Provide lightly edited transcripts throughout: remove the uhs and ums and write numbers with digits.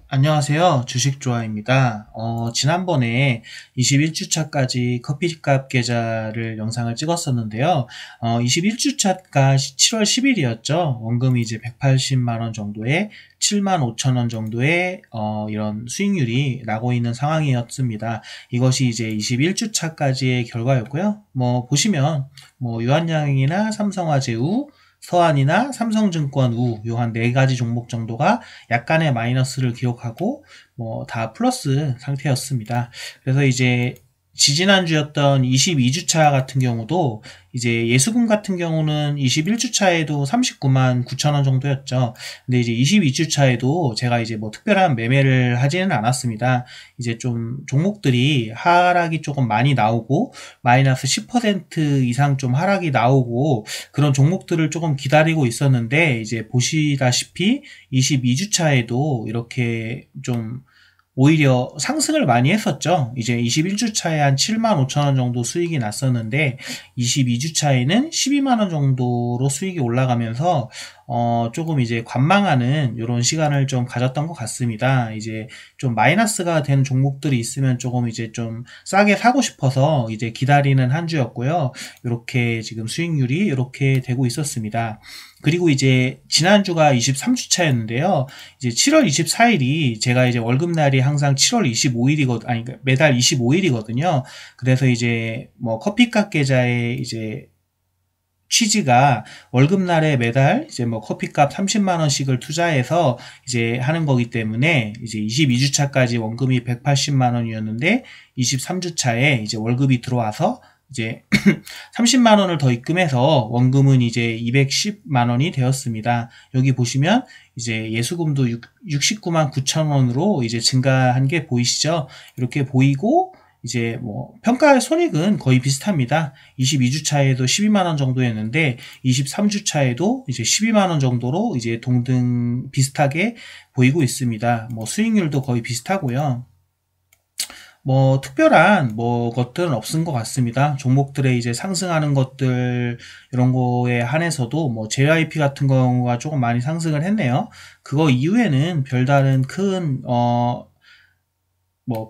안녕하세요. 주식조아입니다. 지난번에 21주차까지 커피값 계좌를 영상을 찍었었는데요. 21주차가 7월 10일이었죠. 원금이 이제 180만원 정도에 7만 5천원 정도의 이런 수익률이 나고 있는 상황이었습니다. 이것이 이제 21주차까지의 결과였고요. 보시면 유한양행이나 삼성화재우, 서한이나 삼성증권 우, 요 한 네 가지 종목 정도가 약간의 마이너스를 기록하고 다 플러스 상태였습니다. 그래서 이제 지지난주였던 22주차 같은 경우도 이제 예수금 같은 경우는 21주차에도 39만 9천원 정도였죠. 근데 이제 22주차에도 제가 이제 특별한 매매를 하지는 않았습니다. 이제 좀 종목들이 하락이 조금 많이 나오고 마이너스 10% 이상 좀 하락이 나오고 그런 종목들을 조금 기다리고 있었는데 이제 보시다시피 22주차에도 이렇게 좀 오히려 상승을 많이 했었죠. 이제 21주차에 한 7만 5천원 정도 수익이 났었는데 22주차에는 12만원 정도로 수익이 올라가면서 조금 이제 관망하는 이런 시간을 좀 가졌던 것 같습니다. 이제 좀 마이너스가 된 종목들이 있으면 조금 이제 좀 싸게 사고 싶어서 이제 기다리는 한 주였고요. 이렇게 지금 수익률이 이렇게 되고 있었습니다. 그리고 이제 지난주가 23주차였는데요. 이제 7월 24일이 제가 이제 월급날이 항상 7월 25일이거든, 아니, 매달 25일이거든요. 그래서 이제 커피값 계좌에 이제 취지가 월급날에 매달 이제 커피값 30만원씩을 투자해서 이제 하는 거기 때문에 이제 22주차까지 원금이 180만원이었는데 23주차에 이제 월급이 들어와서 이제 30만원을 더 입금해서 원금은 이제 210만원이 되었습니다. 여기 보시면 이제 예수금도 69만 9천원으로 이제 증가한 게 보이시죠? 이렇게 보이고 이제 평가 손익은 거의 비슷합니다. 22주차에도 12만원 정도였는데 23주차에도 이제 12만원 정도로 이제 동등 비슷하게 보이고 있습니다. 수익률도 거의 비슷하고요. 특별한 것들은 없은 것 같습니다. 종목들의 이제 상승하는 것들 이런 거에 한해서도 JYP 같은 경우가 조금 많이 상승을 했네요. 그거 이후에는 별다른 큰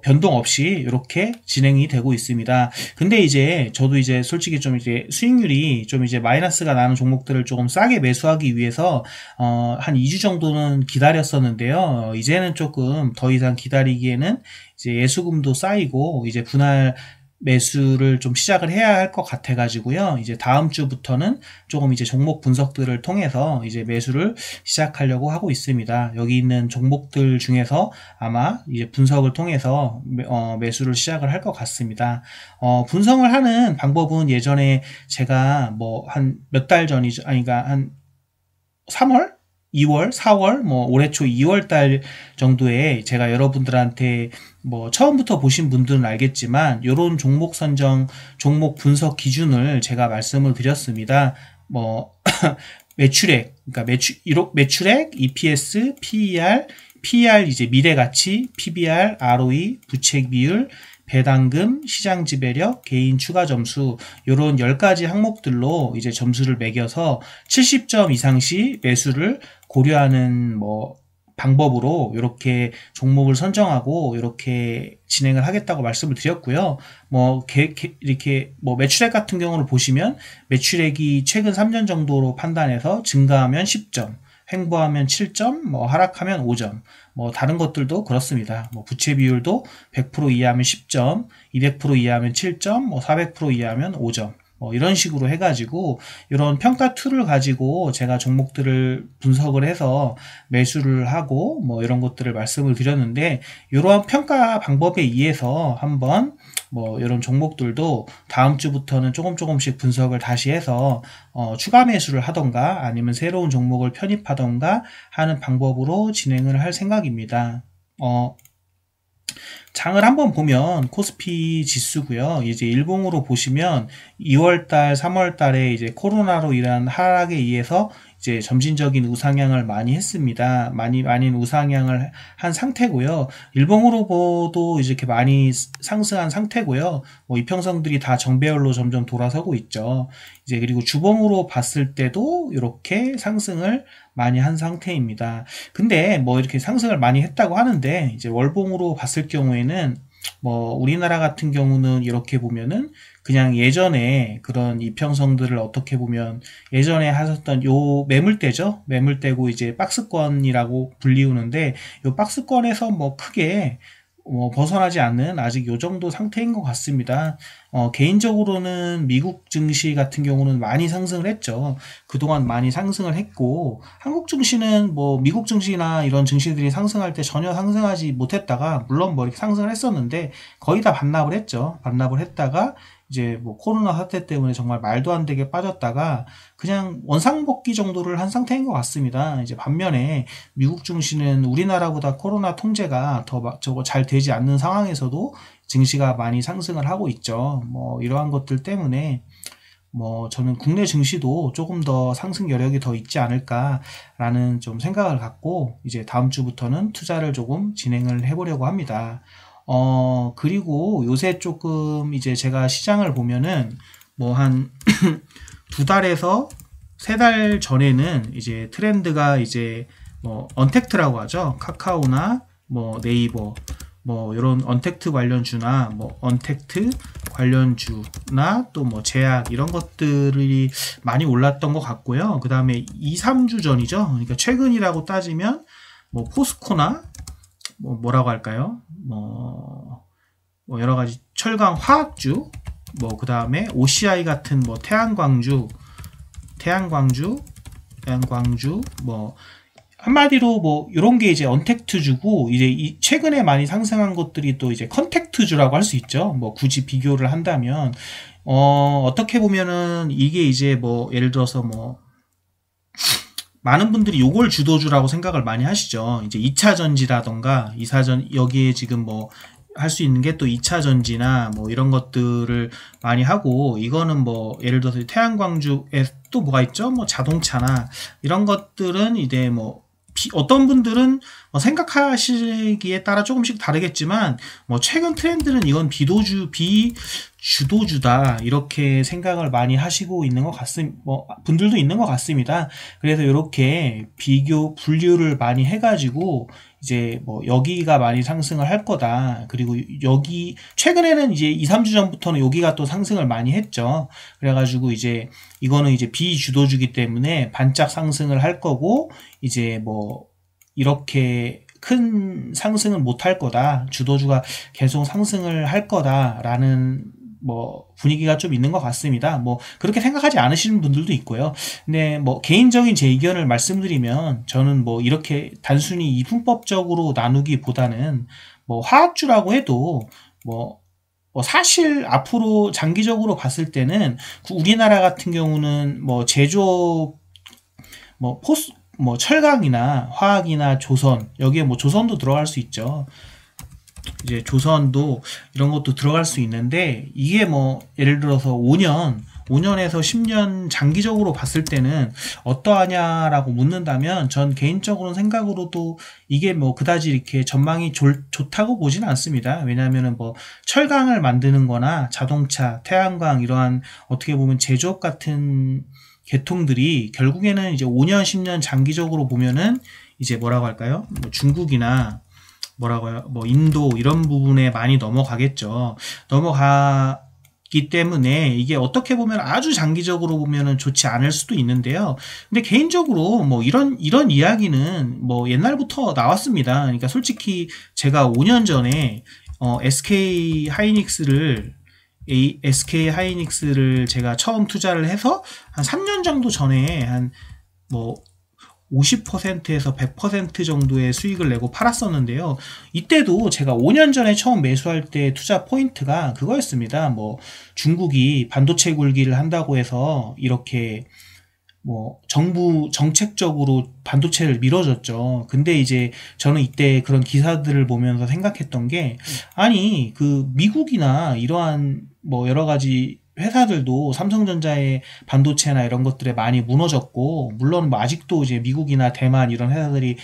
변동 없이 이렇게 진행이 되고 있습니다. 근데 이제 저도 이제 솔직히 좀 이제 수익률이 좀 이제 마이너스가 나는 종목들을 조금 싸게 매수하기 위해서 한 2주 정도는 기다렸었는데요. 이제는 조금 더 이상 기다리기에는 이제 예수금도 쌓이고 이제 분할 매수를 좀 시작을 해야 할 것 같아 가지고요. 이제 다음 주부터는 조금 이제 종목 분석들을 통해서 이제 매수를 시작하려고 하고 있습니다. 여기 있는 종목들 중에서 아마 이제 분석을 통해서 매수를 시작을 할 것 같습니다. 분석을 하는 방법은 예전에 제가 한 몇 달 전이죠. 아니, 그러니까 한 3월? 2월, 4월, 올해 초 2월 달 정도에 제가 여러분들한테 처음부터 보신 분들은 알겠지만 요런 종목 선정, 종목 분석 기준을 제가 말씀을 드렸습니다. 매출액, 그러니까 매출액, EPS, PER 이제 미래가치, PBR, ROE, 부채 비율, 배당금, 시장 지배력, 개인 추가 점수 요런 10가지 항목들로 이제 점수를 매겨서 70점 이상 시 매수를 고려하는 방법으로 이렇게 종목을 선정하고 이렇게 진행을 하겠다고 말씀을 드렸고요. 이렇게 매출액 같은 경우를 보시면 매출액이 최근 3년 정도로 판단해서 증가하면 10점, 횡보하면 7점, 하락하면 5점. 다른 것들도 그렇습니다. 부채 비율도 100% 이하면 10점, 200% 이하면 7점, 400% 이하면 5점. 이런 식으로 해가지고 이런 평가 툴을 가지고 제가 종목들을 분석을 해서 매수를 하고 이런 것들을 말씀을 드렸는데 이러한 평가 방법에 의해서 한번 이런 종목들도 다음 주부터는 조금씩 분석을 다시 해서 추가 매수를 하던가 아니면 새로운 종목을 편입하던가 하는 방법으로 진행을 할 생각입니다. 장을 한번 보면 코스피 지수고요. 이제 일봉으로 보시면 2월달, 3월달에 이제 코로나로 인한 하락에 의해서 이제 점진적인 우상향을 많이 했습니다. 많이 우상향을 한 상태고요. 일봉으로도 이렇게 많이 상승한 상태고요. 뭐 이평선들이 다 정배열로 점점 돌아서고 있죠. 이제 그리고 주봉으로 봤을 때도 이렇게 상승을 많이 한 상태입니다. 근데 뭐 이렇게 상승을 많이 했다고 하는데 이제 월봉으로 봤을 경우에는 뭐 우리나라 같은 경우는 이렇게 보면은 그냥 예전에 그런 이평선들을 어떻게 보면 예전에 하셨던 요 매물대죠. 매물대고 이제 박스권이라고 불리우는데 요 박스권에서 뭐 크게 벗어나지 않는 아직 요 정도 상태인 것 같습니다. 개인적으로는 미국 증시 같은 경우는 많이 상승을 했죠. 그동안 많이 상승을 했고, 한국 증시는 뭐 미국 증시나 이런 증시들이 상승할 때 전혀 상승하지 못했다가, 물론 뭐 이렇게 상승을 했었는데, 거의 다 반납을 했죠. 반납을 했다가, 이제 뭐 코로나 사태 때문에 정말 말도 안 되게 빠졌다가 그냥 원상복귀 정도를 한 상태인 것 같습니다. 이제 반면에 미국 증시는 우리나라보다 코로나 통제가 더 저거 잘 되지 않는 상황에서도 증시가 많이 상승을 하고 있죠. 뭐 이러한 것들 때문에 뭐 저는 국내 증시도 조금 더 상승 여력이 더 있지 않을까라는 좀 생각을 갖고 이제 다음 주부터는 투자를 조금 진행을 해보려고 합니다. 그리고 요새 조금 이제 제가 시장을 보면은 뭐 한 두 달에서 세 달 전에는 이제 트렌드가 이제 뭐 언택트라고 하죠. 카카오나 뭐 네이버 뭐 이런 언택트 관련주나 뭐 언택트 관련주나 또 뭐 제약 이런 것들이 많이 올랐던 것 같고요. 그 다음에 2, 3주 전이죠. 그러니까 최근이라고 따지면 뭐 포스코나 뭐라고 할까요? 뭐 여러 가지 철강 화학주, 뭐 그 다음에 OCI 같은 뭐 태양광주, 뭐 한마디로 뭐 이런 게 이제 언택트주고 이제 최근에 많이 상승한 것들이 또 이제 컨택트주라고 할 수 있죠. 뭐 굳이 비교를 한다면 어떻게 보면은 이게 이제 뭐 예를 들어서 뭐 많은 분들이 요걸 주도주라고 생각을 많이 하시죠. 이제 2차 전지라던가 2차 전 여기에 지금 뭐 할 수 있는 게 또 2차 전지나 뭐 이런 것들을 많이 하고 이거는 뭐 예를 들어서 태양광주에 또 뭐가 있죠? 뭐 자동차나 이런 것들은 이제 뭐 어떤 분들은 생각하시기에 따라 조금씩 다르겠지만 뭐 최근 트렌드는 이건 비주도주다 이렇게 생각을 많이 하시고 있는 것 같습니다. 뭐 분들도 있는 것 같습니다. 그래서 이렇게 분류를 많이 해가지고 이제 뭐 여기가 많이 상승을 할 거다. 그리고 여기 최근에는 이제 2, 3주 전부터는 여기가 또 상승을 많이 했죠. 그래가지고 이제 이거는 이제 비주도주기 때문에 반짝 상승을 할 거고 이제 뭐 이렇게 큰 상승은 못 할 거다. 주도주가 계속 상승을 할 거다라는 뭐 분위기가 좀 있는 것 같습니다. 뭐 그렇게 생각하지 않으시는 분들도 있고요. 근데 뭐 개인적인 제 의견을 말씀드리면 저는 뭐 이렇게 단순히 이분법적으로 나누기보다는 뭐 화학주라고 해도 뭐 사실 앞으로 장기적으로 봤을 때는 우리나라 같은 경우는 뭐 제조업 뭐 철강이나 화학이나 조선 여기에 뭐 조선도 들어갈 수 있죠. 이제 조선도 이런 것도 들어갈 수 있는데 이게 뭐 예를 들어서 5년에서 10년 장기적으로 봤을 때는 어떠하냐라고 묻는다면 전 개인적으로는 생각으로도 이게 뭐 그다지 이렇게 전망이 좋다고 보진 않습니다. 왜냐하면은 뭐 철강을 만드는 거나 자동차, 태양광 이러한 어떻게 보면 제조업 같은 계통들이 결국에는 이제 5년, 10년 장기적으로 보면은 이제 뭐라고 할까요? 뭐 중국이나 뭐라고요? 뭐 인도 이런 부분에 많이 넘어가겠죠. 넘어가기 때문에 이게 어떻게 보면 아주 장기적으로 보면은 좋지 않을 수도 있는데요. 근데 개인적으로 뭐 이런 이야기는 뭐 옛날부터 나왔습니다. 그러니까 솔직히 제가 5년 전에 SK 하이닉스를 제가 처음 투자를 해서 한 3년 정도 전에 한 뭐 50%에서 100% 정도의 수익을 내고 팔았었는데요. 이때도 제가 5년 전에 처음 매수할 때 투자 포인트가 그거였습니다. 뭐 중국이 반도체 굴기를 한다고 해서 이렇게 뭐 정부 정책적으로 반도체를 밀어줬죠. 근데 이제 저는 이때 그런 기사들을 보면서 생각했던 게 아니 그 미국이나 이러한 뭐 여러 가지 회사들도 삼성전자의 반도체나 이런 것들에 많이 무너졌고, 물론 뭐 아직도 이제 미국이나 대만 이런 회사들이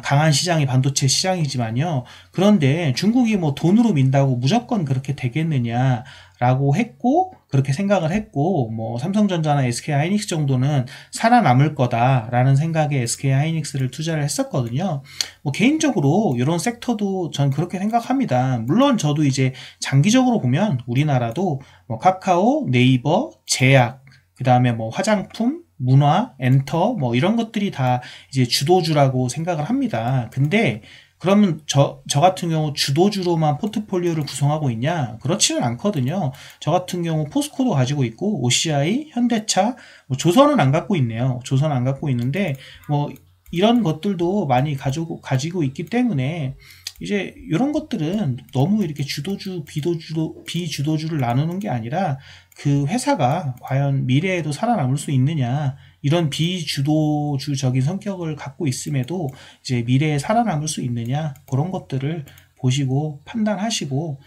강한 시장이 반도체 시장이지만요. 그런데 중국이 뭐 돈으로 민다고 무조건 그렇게 되겠느냐라고 했고, 그렇게 생각을 했고, 뭐 삼성전자나 SK하이닉스 정도는 살아남을 거다라는 생각에 SK하이닉스를 투자를 했었거든요. 뭐 개인적으로 이런 섹터도 전 그렇게 생각합니다. 물론 저도 이제 장기적으로 보면 우리나라도 뭐 카카오, 네이버, 제약, 그 다음에 뭐 화장품, 문화, 엔터, 뭐 이런 것들이 다 이제 주도주라고 생각을 합니다. 근데 그러면 저 같은 경우 주도주로만 포트폴리오를 구성하고 있냐? 그렇지는 않거든요. 저 같은 경우 포스코도 가지고 있고, OCI, 현대차, 뭐 조선은 안 갖고 있네요. 조선 안 갖고 있는데, 뭐 이런 것들도 많이 가지고 있기 때문에 이제 이런 것들은 너무 이렇게 주도주, 비주도주를 나누는 게 아니라 그 회사가 과연 미래에도 살아남을 수 있느냐, 이런 비주도주적인 성격을 갖고 있음에도 이제 미래에 살아남을 수 있느냐, 그런 것들을 보시고 판단하시고,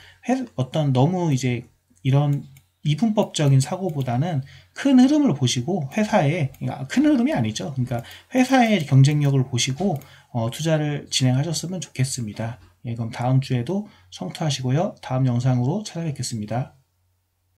어떤 너무 이제 이런 이분법적인 사고보다는 큰 흐름을 보시고 그러니까 큰 흐름이 아니죠. 그러니까 회사의 경쟁력을 보시고 투자를 진행하셨으면 좋겠습니다. 예, 그럼 다음 주에도 성투하시고요. 다음 영상으로 찾아뵙겠습니다.